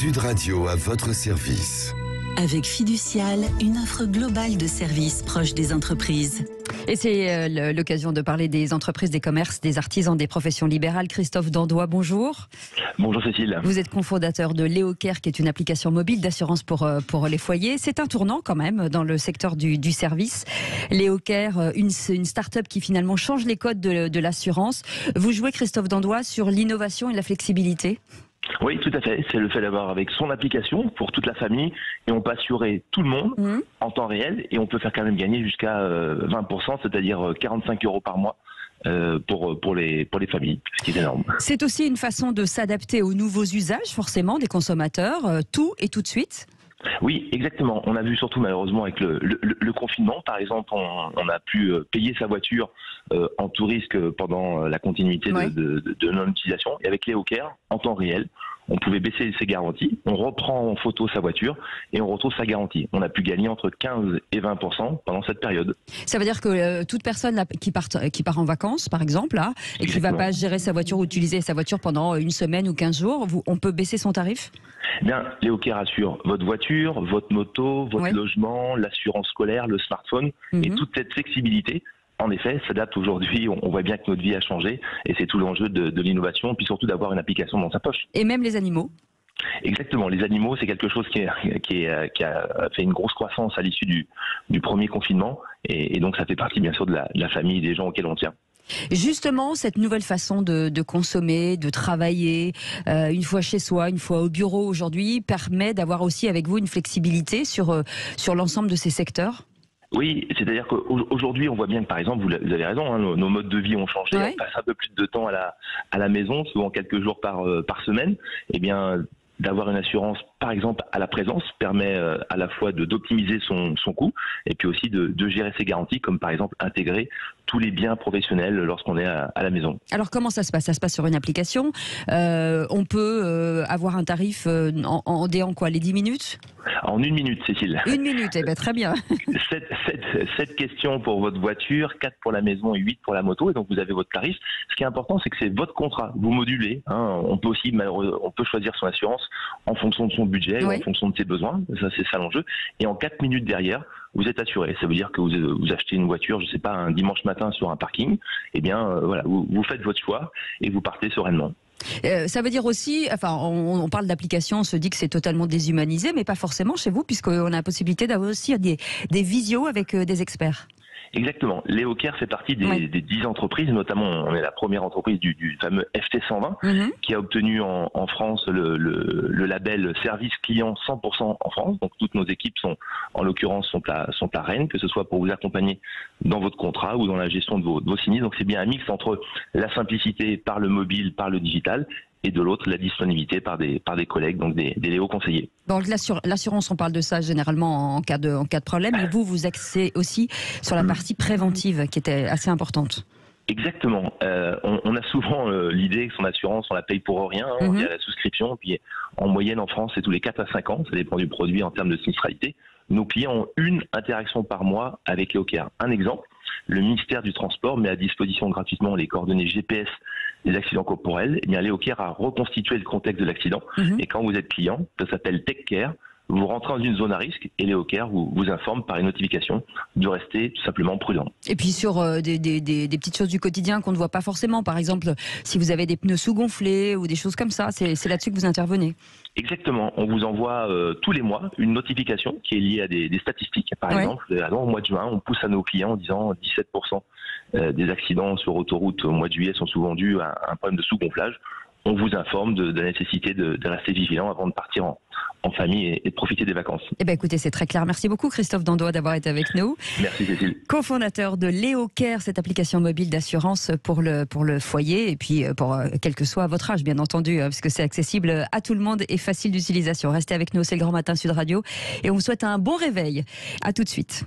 Sud Radio à votre service. Avec Fiducial, une offre globale de services proches des entreprises. Et c'est l'occasion de parler des entreprises, des commerces, des artisans, des professions libérales. Christophe Dandois, bonjour. Bonjour Cécile. Vous êtes cofondateur de Léocare, qui est une application mobile d'assurance pour les foyers. C'est un tournant quand même dans le secteur du service. Léocare, une start-up qui finalement change les codes de l'assurance. Vous jouez, Christophe Dandois, sur l'innovation et la flexibilité. Oui, tout à fait. C'est le fait d'avoir avec son application pour toute la famille et on peut assurer tout le monde en temps réel et on peut faire quand même gagner jusqu'à 20%, c'est-à-dire 45 € par mois pour les familles, ce qui est énorme. C'est aussi une façon de s'adapter aux nouveaux usages, forcément, des consommateurs, tout et tout de suite. Oui, exactement. On a vu surtout malheureusement avec le confinement, par exemple, on a pu payer sa voiture en tout risque pendant la continuité de non-utilisation. Et avec Léocare, en temps réel, on pouvait baisser ses garanties, on reprend en photo sa voiture et on retrouve sa garantie. On a pu gagner entre 15 et 20% pendant cette période. Ça veut dire que toute personne là, qui part en vacances, par exemple, là, et qui ne va pas gérer sa voiture ou utiliser sa voiture pendant une semaine ou 15 jours, on peut baisser son tarif ? Bien, Léocare assure votre voiture, votre moto, votre logement, l'assurance scolaire, le smartphone et toute cette flexibilité. En effet, s'adapte aujourd'hui, on voit bien que notre vie a changé et c'est tout l'enjeu de l'innovation, puis surtout d'avoir une application dans sa poche. Et même les animaux ? Exactement, les animaux, c'est quelque chose qui a fait une grosse croissance à l'issue du premier confinement et donc ça fait partie bien sûr de la famille, des gens auxquels on tient. Justement, cette nouvelle façon de consommer, de travailler, une fois chez soi, une fois au bureau aujourd'hui, permet d'avoir aussi avec vous une flexibilité sur l'ensemble de ces secteurs ? Oui, c'est-à-dire qu'aujourd'hui, on voit bien que, par exemple, vous avez raison, hein, nos modes de vie ont changé, on passe un peu plus de temps à la maison, souvent quelques jours par semaine. Eh bien, d'avoir une assurance, par exemple, à la présence, permet à la fois d'optimiser son coût et puis aussi de gérer ses garanties, comme par exemple intégrer tous les biens professionnels lorsqu'on est à la maison. Alors comment ça se passe ? Ça se passe sur une application. On peut avoir un tarif en déant quoi, les 10 minutes ? En 1 minute, Cécile. 1 minute, eh bien très bien. 7 questions pour votre voiture, 4 pour la maison et 8 pour la moto. Et donc vous avez votre tarif. Ce qui est important, c'est que c'est votre contrat. Vous modulez. On peut aussi, on peut choisir son assurance en fonction de son budget, ou en fonction de ses besoins. Ça, c'est ça l'enjeu. Et en 4 minutes derrière, vous êtes assuré. Ça veut dire que vous achetez une voiture, je ne sais pas, un dimanche matin sur un parking. Eh bien, voilà, vous faites votre choix et vous partez sereinement. Ça veut dire aussi, enfin, on parle d'application, on se dit que c'est totalement déshumanisé, mais pas forcément chez vous, puisqu'on a la possibilité d'avoir aussi des visios avec des experts. Exactement. Léocare fait partie des 10 entreprises, notamment on est la première entreprise du fameux FT 120 qui a obtenu en France le label service client 100% en France. Donc toutes nos équipes en l'occurrence sont à Rennes, que ce soit pour vous accompagner dans votre contrat ou dans la gestion de vos sinistres. Donc c'est bien un mix entre la simplicité par le mobile, par le digital, et de l'autre, la disponibilité par des collègues, donc des Léo conseillers. Donc l'assurance, on parle de ça généralement en cas de problème, mais vous axez aussi sur la partie préventive qui était assez importante. Exactement. On a souvent l'idée que son assurance, on la paye pour rien, il y a la souscription, puis en moyenne en France, c'est tous les 4 à 5 ans, ça dépend du produit en termes de sinistralité. Nos clients ont une interaction par mois avec Léocare. Un exemple, le ministère du Transport met à disposition gratuitement les coordonnées GPS des accidents corporels. Eh bien, Léocare a reconstitué le contexte de l'accident. Et quand vous êtes client, ça s'appelle TechCare. Vous rentrez dans une zone à risque et Léocare vous informe par une notification de rester tout simplement prudent. Et puis sur des petites choses du quotidien qu'on ne voit pas forcément, par exemple si vous avez des pneus sous-gonflés ou des choses comme ça, c'est là-dessus que vous intervenez. Exactement, on vous envoie tous les mois une notification qui est liée à des statistiques. Par exemple, au mois de juin, on pousse à nos clients en disant 17% des accidents sur autoroute au mois de juillet sont souvent dus à un problème de sous-gonflage. On vous informe de la nécessité de rester vigilant avant de partir en famille et de profiter des vacances. Eh bien écoutez, c'est très clair. Merci beaucoup Christophe Dandois d'avoir été avec nous. Merci Cécile. Cofondateur de Léocare, cette application mobile d'assurance pour le foyer et puis pour quel que soit votre âge bien entendu, parce que c'est accessible à tout le monde et facile d'utilisation. Restez avec nous, c'est le Grand Matin Sud Radio et on vous souhaite un bon réveil. À tout de suite.